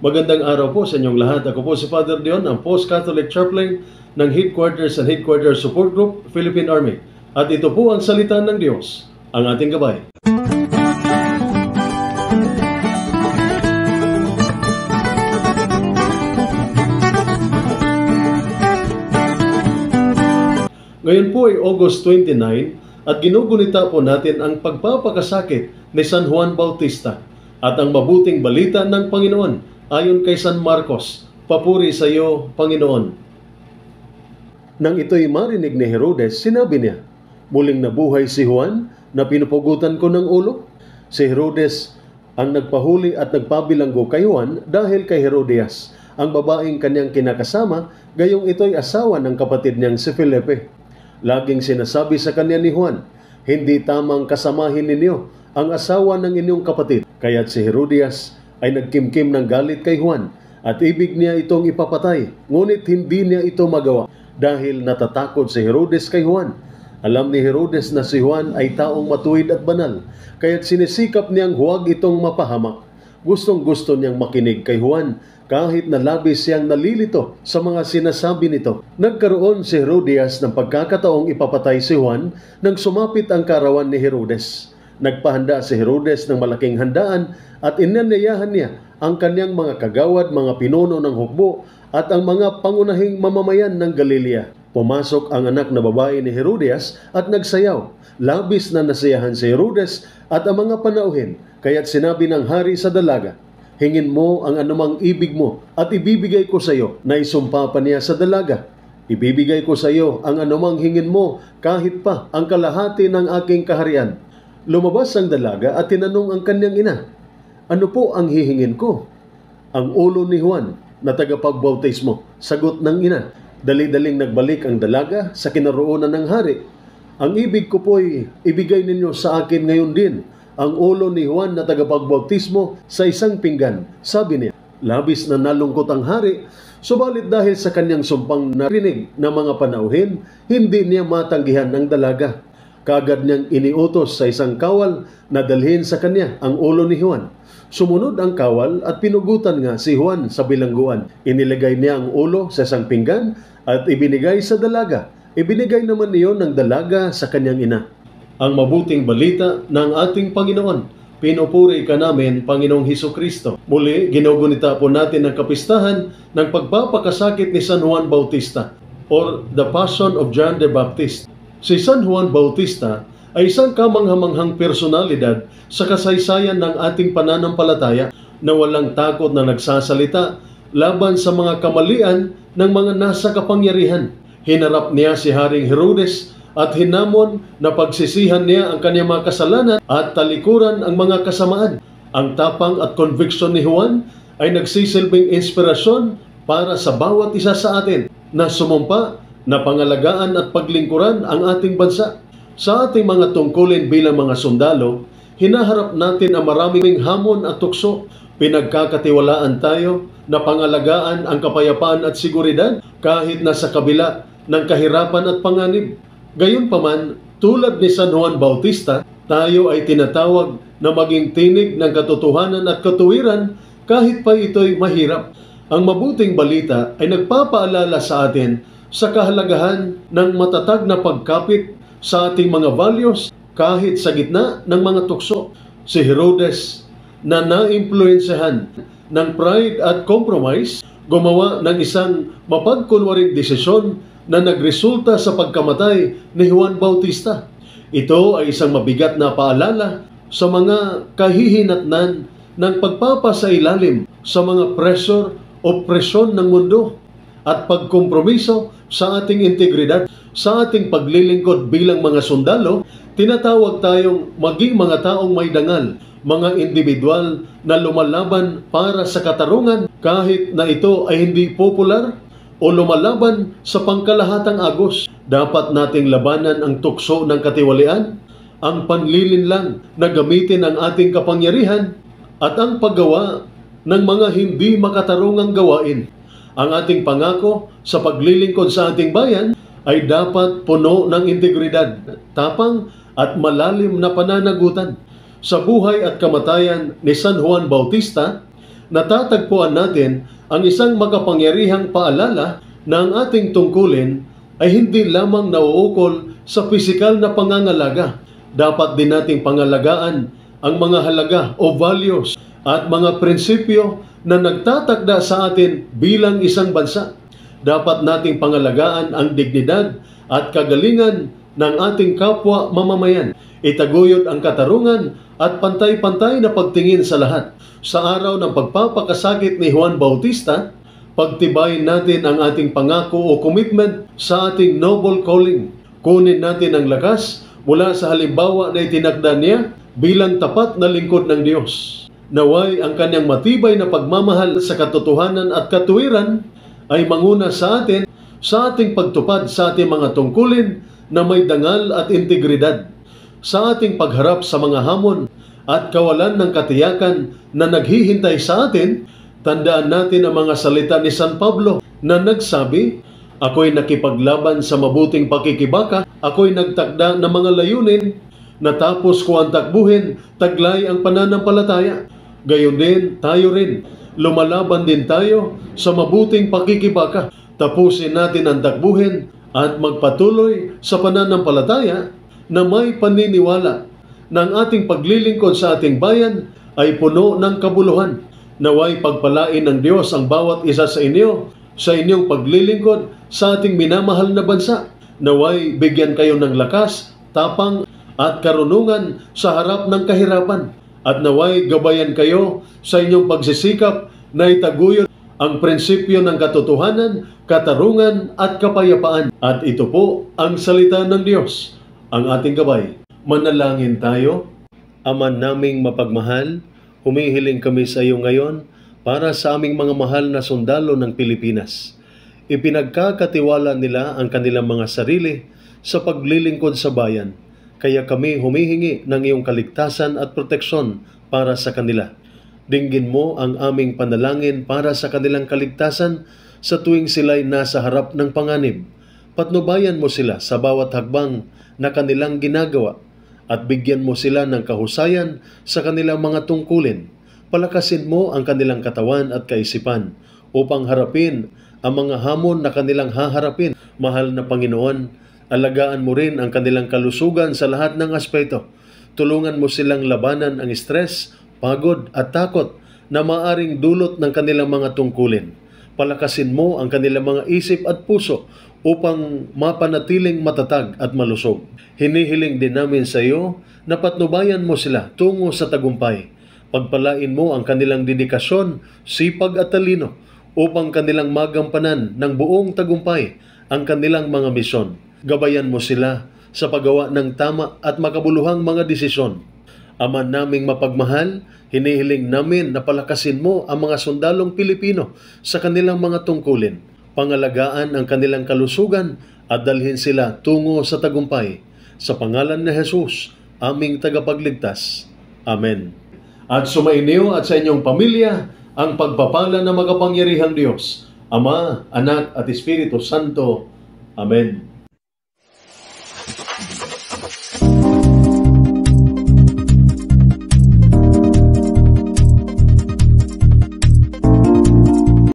Magandang araw po sa inyong lahat. Ako po si Father Dion, ang Post-Catholic Chaplain ng Headquarters and Headquarters Support Group, Philippine Army. At ito po ang salita ng Diyos, ang ating gabay. Ngayon po ay August 29 at ginugunita po natin ang pagpapakasakit ni San Juan Bautista at ang mabuting balita ng Panginoon ayon kay San Marcos. Papuri sa iyo, Panginoon. Nang ito'y marinig ni Herodes, sinabi niya, muling nabuhay si Juan na pinupugutan ko ng ulo. Si Herodes ang nagpahuli at nagpabilanggo kay Juan dahil kay Herodias, ang babaeng kanyang kinakasama, gayong ito'y asawa ng kapatid niyang si Felipe. Laging sinasabi sa kanya ni Juan, hindi tamang kasamahin ninyo ang asawa ng inyong kapatid. Kaya't si Herodias ay nagkimkim ng galit kay Juan at ibig niya itong ipapatay. Ngunit hindi niya ito magawa dahil natatakot si Herodes kay Juan. Alam ni Herodes na si Juan ay taong matuwid at banal, kaya't sinisikap niyang huwag itong mapahamak. Gustong-gusto niyang makinig kay Juan kahit na labis siyang nalilito sa mga sinasabi nito. Nagkaroon si Herodias ng pagkakataong ipapatay si Juan nang sumapit ang karawan ni Herodes. Nagpahanda si Herodes ng malaking handaan at inanyayahan niya ang kanyang mga kagawad, mga pinuno ng hukbo at ang mga pangunahing mamamayan ng Galilea. Pumasok ang anak na babae ni Herodias at nagsayaw. Labis na nasiyahan si Herodes at ang mga panauhin, kaya't sinabi ng hari sa dalaga, hingin mo ang anumang ibig mo at ibibigay ko sa iyo. Naisumpa pa niya sa dalaga, ibibigay ko sa iyo ang anumang hingin mo kahit pa ang kalahati ng aking kaharian. Lumabas ang dalaga at tinanong ang kanyang ina, ano po ang hihingin ko? Ang ulo ni Juan na tagapagbautismo. Sagot ng ina. Dali-daling nagbalik ang dalaga sa kinaroonan ng hari. Ang ibig ko po'y ibigay ninyo sa akin ngayon din ang ulo ni Juan na tagapagbautismo sa isang pinggan. Sabi niya, labis na nalungkot ang hari, subalit dahil sa kanyang sumpang narinig ng mga panauhin, hindi niya matanggihan ng dalaga. Kaagad niyang iniutos sa isang kawal na dalhin sa kanya ang ulo ni Juan. Sumunod ang kawal at pinugutan nga si Juan sa bilangguan. Inilagay niya ang ulo sa isang pinggan at ibinigay sa dalaga. Ibinigay naman niyon ng dalaga sa kanyang ina. Ang mabuting balita ng ating Panginoon. Pinupuri ka namin, Panginoong Hesukristo. Muli, ginugunita po natin ang kapistahan ng pagpapakasakit ni San Juan Bautista or the Passion of John the Baptist. Si San Juan Bautista ay isang kamanghamanghang personalidad sa kasaysayan ng ating pananampalataya na walang takot na nagsasalita laban sa mga kamalian ng mga nasa kapangyarihan. Hinarap niya si Haring Herodes at hinamon na pagsisihan niya ang kanyang mga kasalanan at talikuran ang mga kasamaan. Ang tapang at conviction ni Juan ay nagsisilbing inspirasyon para sa bawat isa sa atin na sumumpa na pangalagaan at paglingkuran ang ating bansa. Sa ating mga tungkulin bilang mga sundalo, hinaharap natin ang maraming hamon at tukso. Pinagkakatiwalaan tayo na pangalagaan ang kapayapaan at seguridad kahit na sa kabila ng kahirapan at panganib. Gayunpaman, tulad ni San Juan Bautista, tayo ay tinatawag na maging tinig ng katotohanan at katuwiran kahit pa ito'y mahirap. Ang mabuting balita ay nagpapaalala sa atin sa kahalagahan ng matatag na pagkapit sa ating mga values kahit sa gitna ng mga tukso. Si Herodes na naimpluwensyahan ng pride at compromise, gumawa ng isang mapagkunwaring desisyon na nagresulta sa pagkamatay ni Juan Bautista. Ito ay isang mabigat na paalala sa mga kahihinatnan ng pagpapasailalim sa mga pressure o presyon ng mundo at pagkompromiso sa ating integridad. Sa ating paglilingkod bilang mga sundalo, tinatawag tayong maging mga taong may dangal, mga individual na lumalaban para sa katarungan kahit na ito ay hindi popular o lumalaban sa pangkalahatang agos. Dapat nating labanan ang tukso ng katiwalian, ang panlilinlang na gamitin ang ating kapangyarihan at ang paggawa ng mga hindi makatarungang gawain. Ang ating pangako sa paglilingkod sa ating bayan ay dapat puno ng integridad, tapang at malalim na pananagutan. Sa buhay at kamatayan ni San Juan Bautista, natatagpuan natin ang isang makapangyarihang paalala na ang ating tungkulin ay hindi lamang nauukol sa pisikal na pangangalaga. Dapat din nating pangalagaan ang mga halaga o values at mga prinsipyo na nagtatakda sa atin bilang isang bansa. Dapat nating pangalagaan ang dignidad at kagalingan ng ating kapwa mamamayan. Itaguyod ang katarungan at pantay-pantay na pagtingin sa lahat. Sa araw ng pagpapakasakit ni Juan Bautista, pagtibayin natin ang ating pangako o commitment sa ating noble calling. Kunin natin ang lakas mula sa halimbawa na itinakda niya bilang tapat na lingkod ng Diyos. Naway ang kanyang matibay na pagmamahal sa katotohanan at katuwiran ay manguna sa atin sa ating pagtupad sa ating mga tungkulin na may dangal at integridad, sa ating pagharap sa mga hamon at kawalan ng katiyakan na naghihintay sa atin. Tandaan natin ang mga salita ni San Pablo na nagsabi, "Ako'y nakipaglaban sa mabuting pakikibaka, ako'y nagtakda ng mga layunin, natapos ko ang takbuhin, taglay ang pananampalataya." Gayon din, tayo rin, lumalaban din tayo sa mabuting pakikibaka. Tapusin natin ang takbuhin at magpatuloy sa pananampalataya na may paniniwala na ang ating paglilingkod sa ating bayan ay puno ng kabuluhan. Naway pagpalain ng Diyos ang bawat isa sa inyo sa inyong paglilingkod sa ating minamahal na bansa. Naway bigyan kayo ng lakas, tapang at karunungan sa harap ng kahirapan. At naway gabayan kayo sa inyong pagsisikap na itaguyod ang prinsipyo ng katotohanan, katarungan at kapayapaan. At ito po ang salita ng Diyos, ang ating gabay. Manalangin tayo. Ama naming mapagmahal, humihiling kami sa iyo ngayon para sa aming mga mahal na sundalo ng Pilipinas. Ipinagkakatiwala nila ang kanilang mga sarili sa paglilingkod sa bayan. Kaya kami humihingi ng iyong kaligtasan at proteksyon para sa kanila. Dinggin mo ang aming panalangin para sa kanilang kaligtasan sa tuwing sila'y nasa harap ng panganib. Patnubayan mo sila sa bawat hakbang na kanilang ginagawa at bigyan mo sila ng kahusayan sa kanilang mga tungkulin. Palakasin mo ang kanilang katawan at kaisipan upang harapin ang mga hamon na kanilang haharapin. Mahal na Panginoon, alagaan mo rin ang kanilang kalusugan sa lahat ng aspeto. Tulungan mo silang labanan ang stress, pagod at takot na maaring dulot ng kanilang mga tungkulin. Palakasin mo ang kanilang mga isip at puso upang mapanatiling matatag at malusog. Hinihiling din namin sa iyo na patnubayan mo sila tungo sa tagumpay. Pagpalain mo ang kanilang dedikasyon, sipag at talino upang kanilang magampanan ng buong tagumpay ang kanilang mga misyon. Gabayan mo sila sa paggawa ng tama at makabuluhang mga desisyon. Ama naming mapagmahal, hinihiling namin na palakasin mo ang mga sundalong Pilipino sa kanilang mga tungkulin. Pangalagaan ang kanilang kalusugan at dalhin sila tungo sa tagumpay. Sa pangalan ni Jesus, aming tagapagligtas. Amen. At sumainyo at sa inyong pamilya ang pagpapala ng makapangyarihang Diyos, Ama, Anak at Espiritu Santo. Amen.